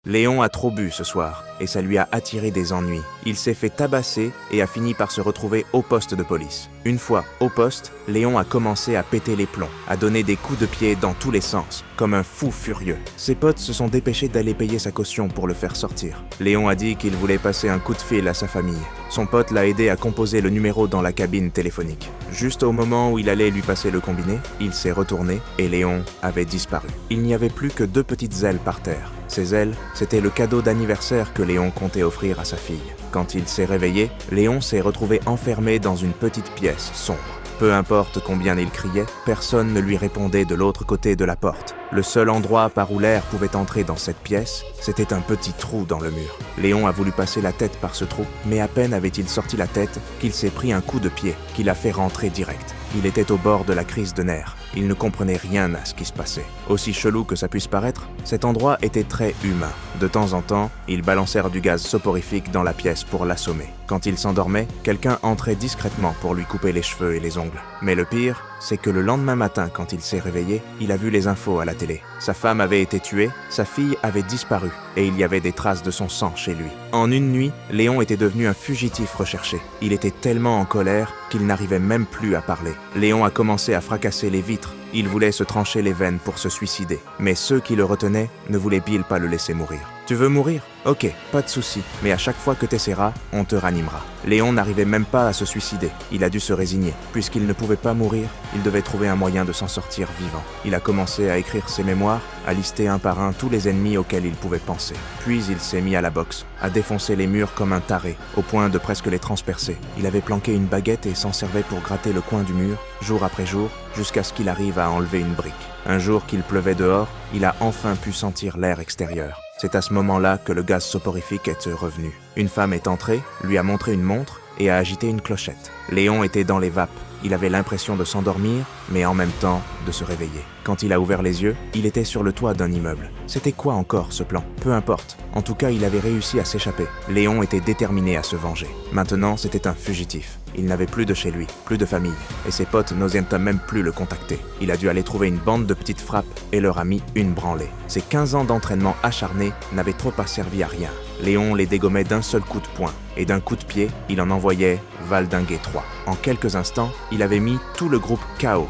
Léon a trop bu ce soir, et ça lui a attiré des ennuis. Il s'est fait tabasser et a fini par se retrouver au poste de police. Une fois au poste, Léon a commencé à péter les plombs, à donner des coups de pied dans tous les sens, comme un fou furieux. Ses potes se sont dépêchés d'aller payer sa caution pour le faire sortir. Léon a dit qu'il voulait passer un coup de fil à sa famille. Son pote l'a aidé à composer le numéro dans la cabine téléphonique. Juste au moment où il allait lui passer le combiné, il s'est retourné et Léon avait disparu. Il n'y avait plus que 2 petites ailes par terre. Ces ailes, c'était le cadeau d'anniversaire que Léon comptait offrir à sa fille. Quand il s'est réveillé, Léon s'est retrouvé enfermé dans une petite pièce sombre. Peu importe combien il criait, personne ne lui répondait de l'autre côté de la porte. Le seul endroit par où l'air pouvait entrer dans cette pièce, c'était un petit trou dans le mur. Léon a voulu passer la tête par ce trou, mais à peine avait-il sorti la tête qu'il s'est pris un coup de pied qui l'a fait rentrer direct. Il était au bord de la crise de nerfs. Il ne comprenait rien à ce qui se passait. Aussi chelou que ça puisse paraître, cet endroit était très humain. De temps en temps, ils balancèrent du gaz soporifique dans la pièce pour l'assommer. Quand il s'endormait, quelqu'un entrait discrètement pour lui couper les cheveux et les ongles. Mais le pire, c'est que le lendemain matin, quand il s'est réveillé, il a vu les infos à la télé. Sa femme avait été tuée, sa fille avait disparu, et il y avait des traces de son sang chez lui. En une nuit, Léon était devenu un fugitif recherché. Il était tellement en colère qu'il n'arrivait même plus à parler. Léon a commencé à fracasser les vitres. Il voulait se trancher les veines pour se suicider. Mais ceux qui le retenaient ne voulaient pile pas le laisser mourir. Tu veux mourir? Ok, pas de souci, mais à chaque fois que t'essaieras, on te ranimera. Léon n'arrivait même pas à se suicider. Il a dû se résigner. Puisqu'il ne pouvait pas mourir, il devait trouver un moyen de s'en sortir vivant. Il a commencé à écrire ses mémoires, à lister un par un tous les ennemis auxquels il pouvait penser. Puis il s'est mis à la boxe, à défoncer les murs comme un taré, au point de presque les transpercer. Il avait planqué une baguette et s'en servait pour gratter le coin du mur, jour après jour, jusqu'à ce qu'il arrive à enlever une brique. Un jour qu'il pleuvait dehors, il a enfin pu sentir l'air extérieur. C'est à ce moment-là que le gaz soporifique est revenu. Une femme est entrée, lui a montré une montre et a agité une clochette. Léon était dans les vapes. Il avait l'impression de s'endormir, mais en même temps de se réveiller. Quand il a ouvert les yeux, il était sur le toit d'un immeuble. C'était quoi encore ce plan? Peu importe. En tout cas, il avait réussi à s'échapper. Léon était déterminé à se venger. Maintenant, c'était un fugitif. Il n'avait plus de chez lui, plus de famille, et ses potes n'osaient même plus le contacter. Il a dû aller trouver une bande de petites frappes et leur a mis une branlée. Ses 15 ans d'entraînement acharné n'avaient trop pas servi à rien. Léon les dégommait d'un seul coup de poing, et d'un coup de pied, il en envoyait valdinguer 3. En quelques instants, il avait mis tout le groupe KO.